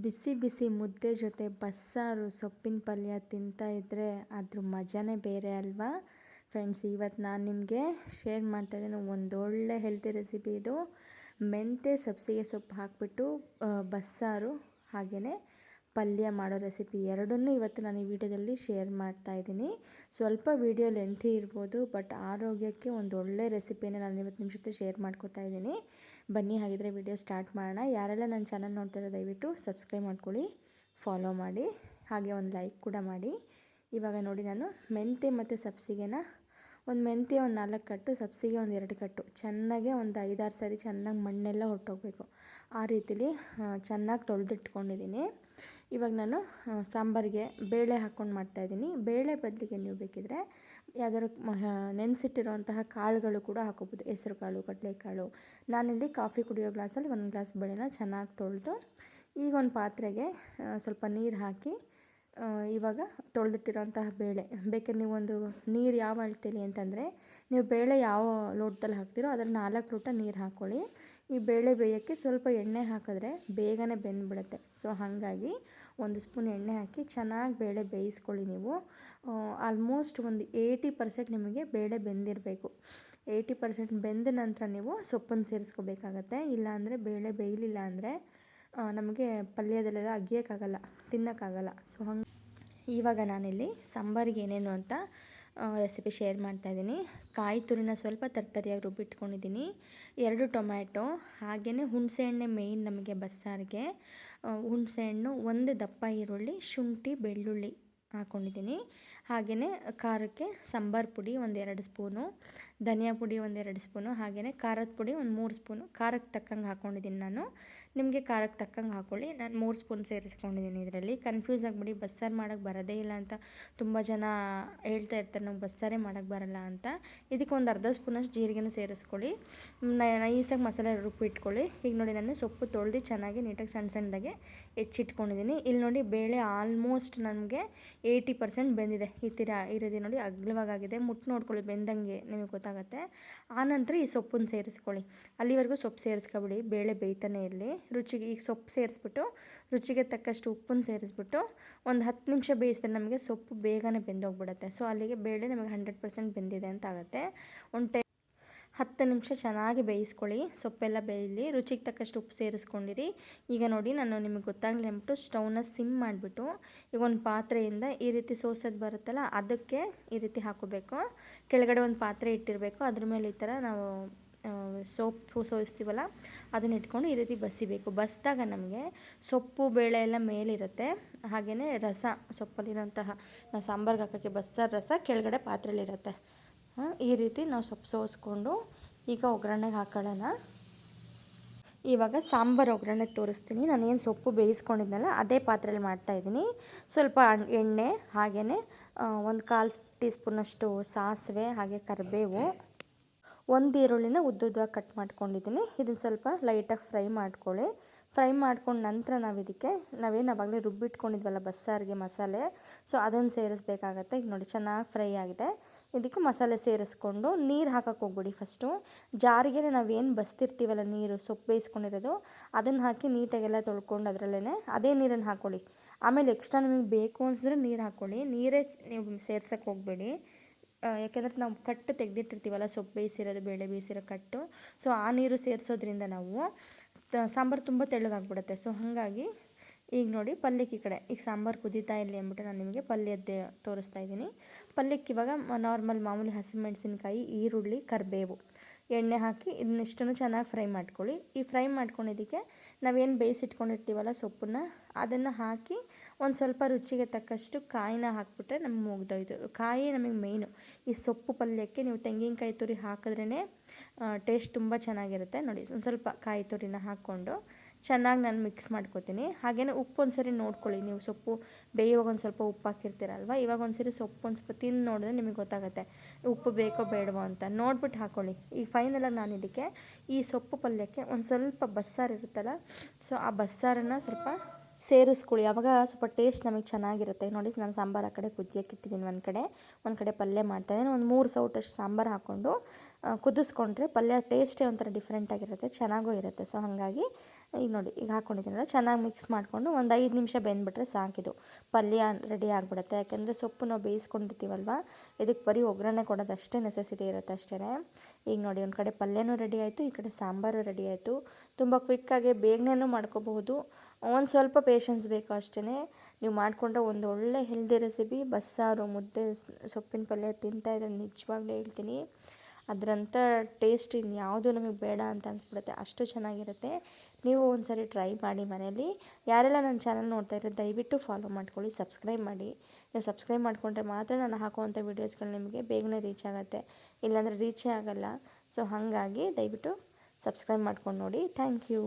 ಬಿಸಿ ಬಿಸಿ ಮುದ್ದೆ ಜೊತೆ ಬಸ್ಸಾರು ಸೊಪ್ಪಿನ ಪಲ್ಯ ತಿಂತಾ ಇದ್ದರೆ ಅದ್ರ ಮಜಾನೇ ಬೇರೆ ಅಲ್ವಾ ಫ್ರೆಂಡ್ಸ್. ಇವತ್ತು ನಾನು ನಿಮಗೆ ಶೇರ್ ಮಾಡ್ತಾಯಿದ್ದೀನಿ ಒಂದೊಳ್ಳೆ ಹೆಲ್ತಿ ರೆಸಿಪಿ. ಇದು ಮೆಂತ್ಯ ಸಬ್ಸಿಗೆ ಸೊಪ್ಪು ಹಾಕಿಬಿಟ್ಟು ಬಸ್ಸಾರು ಹಾಗೆಯೇ ಪಲ್ಯ ಮಾಡೋ ರೆಸಿಪಿ ಎರಡನ್ನೂ ಇವತ್ತು ನಾನು ಈ ವಿಡಿಯೋದಲ್ಲಿ ಶೇರ್ ಮಾಡ್ತಾಯಿದ್ದೀನಿ. ಸ್ವಲ್ಪ ವಿಡಿಯೋ ಲೆಂಥಿ ಇರ್ಬೋದು, ಬಟ್ ಆರೋಗ್ಯಕ್ಕೆ ಒಂದು ಒಳ್ಳೆ ರೆಸಿಪಿನ ನಾನು ಇವತ್ತು ನಿಮ್ಮ ಜೊತೆ ಶೇರ್ ಮಾಡ್ಕೋತಾ ಇದ್ದೀನಿ. ಬನ್ನಿ ಹಾಗಿದ್ರೆ ವಿಡಿಯೋ ಸ್ಟಾರ್ಟ್ ಮಾಡೋಣ. ಯಾರೆಲ್ಲ ನನ್ನ ಚಾನಲ್ ನೋಡ್ತಾರೋ ದಯವಿಟ್ಟು ಸಬ್ಸ್ಕ್ರೈಬ್ ಮಾಡ್ಕೊಳ್ಳಿ, ಫಾಲೋ ಮಾಡಿ, ಹಾಗೆ ಒಂದು ಲೈಕ್ ಕೂಡ ಮಾಡಿ. ಇವಾಗ ನೋಡಿ, ನಾನು ಮೆಂತ್ಯ ಮತ್ತು ಸಬ್ಸಿಗೆನ ಒಂದು ಮೆಂತ್ಯ ಒಂದು 4 ಕಟ್ಟು, ಸಬ್ಸಿಗೆ ಒಂದು 2 ಕಟ್ಟು ಚೆನ್ನಾಗೆ ಒಂದು 5-6 ಸಾರಿ ಚೆನ್ನಾಗಿ ಮಣ್ಣೆಲ್ಲ ಹೊರಟೋಗ್ಬೇಕು ಆ ರೀತಿಲಿ ಚೆನ್ನಾಗಿ ತೊಳೆದಿಟ್ಕೊಂಡಿದ್ದೀನಿ. ಇವಾಗ ನಾನು ಸಾಂಬಾರಿಗೆ ಬೇಳೆ ಹಾಕ್ಕೊಂಡು ಮಾಡ್ತಾಯಿದ್ದೀನಿ. ಬೇಳೆ ಬದಲಿಗೆ ನೀವು ಬೇಕಿದ್ರೆ ಯಾವ್ದಾದ್ರು ನೆನೆಸಿಟ್ಟಿರೋಂತಹ ಕಾಳುಗಳು ಕೂಡ ಹಾಕೋಬೋದು. ಹೆಸರು ಕಾಳು, ಕಡಲೆಕಾಳು. ನಾನಿಲ್ಲಿ ಕಾಫಿ ಕುಡಿಯೋ ಗ್ಲಾಸಲ್ಲಿ 1 ಗ್ಲಾಸ್ ಬೇಳೆನ ಚೆನ್ನಾಗಿ ತೊಳೆದು ಈಗ ಒಂದು ಪಾತ್ರೆಗೆ ಸ್ವಲ್ಪ ನೀರು ಹಾಕಿ ಇವಾಗ ತೊಳೆದಿಟ್ಟಿರೋಂತಹ ಬೇಳೆ, ಬೇಕಾದ್ರೆ ನೀವೊಂದು ನೀರು ಯಾವ ಅಳತೆಲಿ ಅಂತಂದರೆ ನೀವು ಬೇಳೆ ಯಾವ ಲೋಟದಲ್ಲಿ ಹಾಕ್ತೀರೋ ಅದರಲ್ಲಿ 4 ಲೋಟ ನೀರು ಹಾಕ್ಕೊಳ್ಳಿ. ಈ ಬೇಳೆ ಬೇಯೋಕ್ಕೆ ಸ್ವಲ್ಪ ಎಣ್ಣೆ ಹಾಕಿದ್ರೆ ಬೇಗನೆ ಬೆಂದ್ಬಿಡುತ್ತೆ. ಸೊ ಹಾಗಾಗಿ 1 ಸ್ಪೂನ್ ಎಣ್ಣೆ ಹಾಕಿ ಚೆನ್ನಾಗಿ ಬೇಳೆ ಬೇಯಿಸ್ಕೊಳ್ಳಿ. ನೀವು ಆಲ್ಮೋಸ್ಟ್ ಒಂದು 80% ನಿಮಗೆ ಬೇಳೆ ಬೆಂದಿರಬೇಕು. 80% ಬೆಂದ ನಂತರ ನೀವು ಸೊಪ್ಪನ್ನು ಸೇರಿಸ್ಕೋಬೇಕಾಗತ್ತೆ. ಇಲ್ಲಾಂದರೆ ಬೇಳೆ ಬೇಯಲಿಲ್ಲ ಅಂದರೆ ನಮಗೆ ಪಲ್ಯದಲ್ಲೆಲ್ಲ ಅಗಿಯೋಕ್ಕಾಗಲ್ಲ, ತಿನ್ನೋಕ್ಕಾಗಲ್ಲ. ಸೊ ಹಂಗೆ ಇವಾಗ ನಾನಿಲ್ಲಿ ಸಾಂಬಾರಿಗೆ ಏನೇನು ಅಂತ ರೆಸಿಪಿ ಶೇರ್ ಮಾಡ್ತಾಯಿದ್ದೀನಿ. ಕಾಯಿ ತುರಿನ ಸ್ವಲ್ಪ ತರ್ತರಿಯಾಗಿ ರುಬ್ಬಿಟ್ಕೊಂಡಿದ್ದೀನಿ, 2 ಟೊಮ್ಯಾಟೊ, ಹಾಗೆಯೇ ಹುಣಸೆಹಣ್ಣೆ ಮೇಯ್ನ್ ನಮಗೆ ಬಸ್ಸಾರಿಗೆ. ಹುಣಸೆಹಣ್ಣು, 1 ದಪ್ಪ ಈರುಳ್ಳಿ, ಶುಂಠಿ, ಬೆಳ್ಳುಳ್ಳಿ ಹಾಕ್ಕೊಂಡಿದ್ದೀನಿ. ಹಾಗೆಯೇ ಖಾರಕ್ಕೆ ಸಾಂಬಾರು ಪುಡಿ 1-2 ಸ್ಪೂನು, ಧನಿಯಾ ಪುಡಿ 1-2 ಸ್ಪೂನು, ಹಾಗೆಯೇ ಖಾರದ ಪುಡಿ 3 ಸ್ಪೂನು. ಖಾರಕ್ಕೆ ತಕ್ಕಂಗೆ ಹಾಕ್ಕೊಂಡಿದ್ದೀನಿ ನಾನು. ನಿಮಗೆ ಖಾರಕ್ಕೆ ತಕ್ಕಂಗೆ ಹಾಕ್ಕೊಳ್ಳಿ. ನಾನು 3 ಸ್ಪೂನ್ ಸೇರಿಸ್ಕೊಂಡಿದ್ದೀನಿ. ಇದರಲ್ಲಿ ಕನ್ಫ್ಯೂಸ್ ಆಗಿಬಿಡಿ, ಬಸ್ಸಾರು ಮಾಡೋಕ್ಕೆ ಬರೋದೇ ಇಲ್ಲ ಅಂತ ತುಂಬ ಜನ ಹೇಳ್ತಾ ಇರ್ತಾರೆ, ನಮ್ಗೆ ಬಸ್ಸಾರೇ ಮಾಡೋಕ್ಕೆ ಬರಲ್ಲ ಅಂತ. ಇದಕ್ಕೆ ಒಂದು ಅರ್ಧ ಸ್ಪೂನಷ್ಟು ಜೀರಿಗೆನೂ ಸೇರಿಸ್ಕೊಳ್ಳಿ. ನೈಸಾಗಿ ಮಸಾಲೆ ರುಬ್ಬಿಟ್ಕೊಳ್ಳಿ. ಈಗ ನೋಡಿ, ನಾನು ಸೊಪ್ಪು ತೊಳೆದು ಚೆನ್ನಾಗಿ ನೀಟಾಗಿ ಸಣ್ಣದಾಗೆ ಹೆಚ್ಚಿಟ್ಕೊಂಡಿದ್ದೀನಿ. ಇಲ್ಲಿ ನೋಡಿ, ಬೇಳೆ ಆಲ್ಮೋಸ್ಟ್ ನನಗೆ 80% ಬೆಂದಿದೆ. ಈ ರೀತಿ ನೋಡಿ ಅಗ್ಲವಾಗಿದೆ. ಮುಟ್ಟು ನೋಡ್ಕೊಳ್ಳಿ, ಬೆಂದಂಗೆ ನಿಮಗೆ ಗೊತ್ತಾಗುತ್ತೆ. ಆನಂತರ ಈ ಸೊಪ್ಪನ್ನು ಸೇರಿಸ್ಕೊಳ್ಳಿ. ಅಲ್ಲಿವರೆಗೂ ಸೊಪ್ಪು ಸೇರಿಸ್ಕೊಬಿಡಿ, ಬೇಳೆ ಬೇಯ್ತಾನೆ ಇರಲಿ. ರುಚಿಗೆ ಈಗ ಸೊಪ್ಪು ಸೇರಿಸ್ಬಿಟ್ಟು ರುಚಿಗೆ ತಕ್ಕಷ್ಟು ಉಪ್ಪನ್ನು ಸೇರಿಸ್ಬಿಟ್ಟು ಒಂದು 10 ನಿಮಿಷ ಬೇಯಿಸಿದ್ರೆ ನಮಗೆ ಸೊಪ್ಪು ಬೇಗನೆ ಬೆಂದೋಗ್ಬಿಡುತ್ತೆ. ಸೊ ಅಲ್ಲಿಗೆ ಬೇಳೆ ನಮಗೆ 100% ಬೆಂದಿದೆ ಅಂತ ಆಗುತ್ತೆ. 10 ನಿಮಿಷ ಚೆನ್ನಾಗಿ ಬೇಯಿಸ್ಕೊಳ್ಳಿ, ಸೊಪ್ಪೆಲ್ಲ ಬೇಯಲಿ. ರುಚಿಗೆ ತಕ್ಕಷ್ಟು ಉಪ್ಪು ಸೇರಿಸ್ಕೊಂಡಿರಿ. ಈಗ ನೋಡಿ, ನಾನು ನಿಮಗೆ ಗೊತ್ತಾಗಲಿ ಅಂದ್ಬಿಟ್ಟು ಸ್ಟವ್ನ ಸಿಮ್ ಮಾಡಿಬಿಟ್ಟು ಈಗ ಒಂದು ಪಾತ್ರೆಯಿಂದ ಈ ರೀತಿ ಸೋಸೋದು ಬರುತ್ತಲ್ಲ, ಅದಕ್ಕೆ ಈ ರೀತಿ ಹಾಕೋಬೇಕು. ಕೆಳಗಡೆ ಒಂದು ಪಾತ್ರೆ ಇಟ್ಟಿರಬೇಕು, ಅದ್ರ ಮೇಲೆ ಈ ಥರ ನಾವು ಸೊಪ್ಪು ಸೋಸ್ತೀವಲ್ಲ ಅದನ್ನ ಇಟ್ಕೊಂಡು ಈ ರೀತಿ ಬಸಿಬೇಕು. ಬಸಿದಾಗ ನಮಗೆ ಸೊಪ್ಪು ಬೇಳೆ ಎಲ್ಲ ಮೇಲಿರುತ್ತೆ, ಹಾಗೆಯೇ ರಸ, ಸೊಪ್ಪಲ್ಲಿರೋಂತಹ ನಾವು ಸಾಂಬಾರ್ಗೆ ಹಾಕೋಕ್ಕೆ ಬಸ್ಸಾರು ರಸ ಕೆಳಗಡೆ ಪಾತ್ರೆಯಲ್ಲಿರುತ್ತೆ. ಈ ರೀತಿ ನಾವು ಸೊಪ್ಪು ಸೋಸ್ಕೊಂಡು ಈಗ ಒಗ್ಗರಣೆಗೆ ಹಾಕೊಳ್ಳೋಣ. ಇವಾಗ ಸಾಂಬಾರು ಒಗ್ಗರಣೆ ತೋರಿಸ್ತೀನಿ. ನಾನೇನು ಸೊಪ್ಪು ಬೇಯಿಸ್ಕೊಂಡಿದ್ನಲ್ಲ ಅದೇ ಪಾತ್ರೆಯಲ್ಲಿ ಮಾಡ್ತಾಯಿದ್ದೀನಿ. ಸ್ವಲ್ಪ ಎಣ್ಣೆ, ಹಾಗೆಯೇ 1/4 ಟೀ ಸ್ಪೂನಷ್ಟು ಸಾಸಿವೆ, ಹಾಗೆ ಕರಿಬೇವು, 1 ಈರುಳ್ಳಿನ ಉದ್ದುದ್ದವಾಗಿ ಕಟ್ ಮಾಡ್ಕೊಂಡಿದ್ದೀನಿ. ಇದನ್ನು ಸ್ವಲ್ಪ ಲೈಟಾಗಿ ಫ್ರೈ ಮಾಡ್ಕೊಳ್ಳಿ. ಫ್ರೈ ಮಾಡ್ಕೊಂಡು ನಂತರ ನಾವೇನು ಆವಾಗಲೇ ರುಬ್ಬಿಟ್ಕೊಂಡಿದ್ವಲ್ಲ ಬಸ್ಸಾರಿಗೆ ಮಸಾಲೆ, ಸೊ ಅದನ್ನು ಸೇರಿಸ್ಬೇಕಾಗತ್ತೆ. ಈಗ ನೋಡಿ, ಚೆನ್ನಾಗಿ ಫ್ರೈ ಆಗಿದೆ. ಇದಕ್ಕೆ ಮಸಾಲೆ ಸೇರಿಸ್ಕೊಂಡು ನೀರು ಹಾಕೋಕ್ಕೆ ಹೋಗ್ಬಿಡಿ. ಫಸ್ಟು ಜಾರಿಗೆ ನಾವೇನು ಬಸ್ತಿರ್ತೀವಲ್ಲ ನೀರು, ಸೊಪ್ಪು ಬೇಯಿಸ್ಕೊಂಡಿರೋದು ಅದನ್ನು ಹಾಕಿ ನೀಟಾಗೆಲ್ಲ ತೊಳ್ಕೊಂಡು ಅದರಲ್ಲೇ ಅದೇ ನೀರನ್ನು ಹಾಕ್ಕೊಳ್ಳಿ. ಆಮೇಲೆ ಎಕ್ಸ್ಟ್ರಾ ನಿಮಗೆ ಬೇಕು ಅನಿಸಿದ್ರೆ ನೀರು ಹಾಕ್ಕೊಳ್ಳಿ. ನೀರೇ ನೀವು ಸೇರ್ಸೋಕ್ಕೆ ಹೋಗಬೇಡಿ, ಯಾಕೆಂದರೆ ನಾವು ಕಟ್ಟು ತೆಗೆದಿಟ್ಟಿರ್ತೀವಲ್ಲ ಸೊಪ್ಪು ಬೇಯಿಸಿರೋದು, ಬೇಳೆ ಬೇಯಿಸಿರೋ ಕಟ್ಟು. ಸೊ ಆ ನೀರು ಸೇರಿಸೋದ್ರಿಂದ ನಾವು ಸಾಂಬಾರು ತುಂಬ ತೆಳ್ಳಗಾಗ್ಬಿಡುತ್ತೆ. ಸೊ ಹಾಗಾಗಿ ಈಗ ನೋಡಿ, ಪಲ್ಯಕ್ಕೆ ಈ ಕಡೆ ಈಗ ಸಾಂಬಾರು ಕುದೀತಾ ಇರಲಿ ಅಂದ್ಬಿಟ್ಟು ನಾನು ನಿಮಗೆ ಪಲ್ಯದ್ದು ತೋರಿಸ್ತಾ ಇದ್ದೀನಿ. ಪಲ್ಯಕ್ಕೆ ಇವಾಗ ನಾರ್ಮಲ್ ಮಾಮೂಲಿ ಹಸಿಮೆಣಸಿನ್ಕಾಯಿ, ಈರುಳ್ಳಿ, ಕರಿಬೇವು, ಎಣ್ಣೆ ಹಾಕಿ ಇದನ್ನಿಷ್ಟನ್ನು ಚೆನ್ನಾಗಿ ಫ್ರೈ ಮಾಡ್ಕೊಳ್ಳಿ. ಈ ಫ್ರೈ ಮಾಡ್ಕೊಂಡಿದ್ದಕ್ಕೆ ನಾವೇನು ಬೇಯಿಸಿಟ್ಕೊಂಡಿರ್ತೀವಲ್ಲ ಸೊಪ್ಪನ್ನು ಅದನ್ನು ಹಾಕಿ ಒಂದು ಸ್ವಲ್ಪ ರುಚಿಗೆ ತಕ್ಕಷ್ಟು ಕಾಯಿನ ಹಾಕಿಬಿಟ್ರೆ ನಮಗೆ ಮುಗ್ದೋಯ್ತು. ಕಾಯಿ ನಮಗೆ ಮೇಯ್ನು. ಈ ಸೊಪ್ಪು ಪಲ್ಯಕ್ಕೆ ನೀವು ತೆಂಗಿನಕಾಯಿ ತುರಿ ಹಾಕಿದ್ರೇ ಟೇಸ್ಟ್ ತುಂಬ ಚೆನ್ನಾಗಿರುತ್ತೆ. ನೋಡಿ, ಒಂದು ಸ್ವಲ್ಪ ಕಾಯಿ ತುರಿನ ಹಾಕ್ಕೊಂಡು ಚೆನ್ನಾಗಿ ನಾನು ಮಿಕ್ಸ್ ಮಾಡ್ಕೊತೀನಿ. ಹಾಗೆಯೇ ಉಪ್ಪು ಒಂದು ಸರಿ ನೋಡ್ಕೊಳ್ಳಿ. ನೀವು ಸೊಪ್ಪು ಬೇಯುವಾಗ ಒಂದು ಸ್ವಲ್ಪ ಉಪ್ಪು ಹಾಕಿರ್ತೀರಲ್ವ, ಇವಾಗ ಒಂದು ಸರಿ ಸೊಪ್ಪು ಒಂದು ಸ್ವಲ್ಪ ತಿಂದು ನೋಡಿದ್ರೆ ನಿಮಗೆ ಗೊತ್ತಾಗುತ್ತೆ ಉಪ್ಪು ಬೇಕೋ ಬೇಡವೋ ಅಂತ ನೋಡ್ಬಿಟ್ಟು ಹಾಕ್ಕೊಳ್ಳಿ. ಈಗ ಫೈನಲಾಗಿ ನಾನು ಇದಕ್ಕೆ ಈ ಸೊಪ್ಪು ಪಲ್ಯಕ್ಕೆ ಒಂದು ಸ್ವಲ್ಪ ಬಸ್ಸಾರು ಇರುತ್ತಲ್ಲ, ಸೊ ಆ ಬಸ್ಸಾರನ್ನು ಸ್ವಲ್ಪ ಸೇರಿಸ್ಕೊಳ್ಳಿ. ಆವಾಗ ಸ್ವಲ್ಪ ಟೇಸ್ಟ್ ನಮಗೆ ಚೆನ್ನಾಗಿರುತ್ತೆ. ನೋಡಿ, ನಾನು ಸಾಂಬಾರು ಆ ಕಡೆ ಕುದಿಯೋಕೆ ಇಟ್ಟಿದ್ದೀನಿ, ಒಂದು ಕಡೆ ಪಲ್ಯ ಮಾಡ್ತಾಯಿದ್ದೀನಿ. ಒಂದು 3 ಸೌಟಷ್ಟು ಸಾಂಬಾರು ಹಾಕ್ಕೊಂಡು ಕುದಿಸ್ಕೊಂಡ್ರೆ ಪಲ್ಯ ಟೇಸ್ಟೇ ಒಂಥರ ಡಿಫ್ರೆಂಟಾಗಿರುತ್ತೆ, ಚೆನ್ನಾಗೂ ಇರುತ್ತೆ. ಸೊ ಹಾಗಾಗಿ ಈಗ ನೋಡಿ ಈಗ ಹಾಕ್ಕೊಂಡಿದ್ದೀನಲ್ಲ, ಚೆನ್ನಾಗಿ ಮಿಕ್ಸ್ ಮಾಡಿಕೊಂಡು ಒಂದು 5 ನಿಮಿಷ ಬೆಂದ್ಬಿಟ್ರೆ ಸಾಕಿದು ಪಲ್ಯ ರೆಡಿ ಆಗಿಬಿಡುತ್ತೆ. ಯಾಕೆಂದರೆ ಸೊಪ್ಪು ನಾವು ಬೇಯಿಸ್ಕೊಂಡಿರ್ತೀವಲ್ವ, ಇದಕ್ಕೆ ಬರೀ ಒಗ್ಗರಣೆ ಕೊಡೋದು ಅಷ್ಟೇ ನೆಸೆಸಿಟಿ ಇರುತ್ತೆ ಅಷ್ಟೇ. ಈಗ ನೋಡಿ ಒಂದು ಕಡೆ ಪಲ್ಯನೂ ರೆಡಿ ಆಯಿತು, ಈ ಕಡೆ ಸಾಂಬಾರು ರೆಡಿ ಆಯಿತು. ತುಂಬ ಕ್ವಿಕ್ಕಾಗಿ ಬೇಗನೆ ಮಾಡ್ಕೋಬಹುದು, ಒಂದು ಸ್ವಲ್ಪ ಪೇಷನ್ಸ್ ಬೇಕು ಅಷ್ಟೇ. ನೀವು ಮಾಡಿಕೊಂಡ್ರೆ ಒಂದು ಒಳ್ಳೆ ಹೆಲ್ದಿ ರೆಸಿಪಿ. ಬಸ್ಸಾರು, ಮುದ್ದೆ, ಸೊಪ್ಪಿನ ಪಲ್ಯ ತಿಂತಾಯಿದ್ರೆ ನಿಜವಾಗ್ಲೂ ಹೇಳ್ತೀನಿ ಅದರಂಥ ಟೇಸ್ಟ್ ಇನ್ಯಾವುದು ನಮಗೆ ಬೇಡ ಅಂತ ಅನಿಸ್ಬಿಡುತ್ತೆ, ಅಷ್ಟು ಚೆನ್ನಾಗಿರುತ್ತೆ. ನೀವು ಒಂದು ಸರಿ ಟ್ರೈ ಮಾಡಿ ಮನೆಯಲ್ಲಿ. ಯಾರೆಲ್ಲ ನನ್ನ ಚಾನಲ್ ನೋಡ್ತಾ ಇರೋ ದಯವಿಟ್ಟು ಫಾಲೋ ಮಾಡ್ಕೊಳ್ಳಿ, ಸಬ್ಸ್ಕ್ರೈಬ್ ಮಾಡಿ. ನೀವು ಸಬ್ಸ್ಕ್ರೈಬ್ ಮಾಡಿಕೊಂಡ್ರೆ ಮಾತ್ರ ನಾನು ಹಾಕುವಂಥ ವೀಡಿಯೋಸ್ಗಳು ನಿಮಗೆ ಬೇಗನೆ ರೀಚ್ ಆಗುತ್ತೆ, ಇಲ್ಲಾಂದರೆ ರೀಚೇ ಆಗೋಲ್ಲ. ಸೊ ಹಾಗಾಗಿ ದಯವಿಟ್ಟು ಸಬ್ಸ್ಕ್ರೈಬ್ ಮಾಡ್ಕೊಂಡು ನೋಡಿ. Thank you.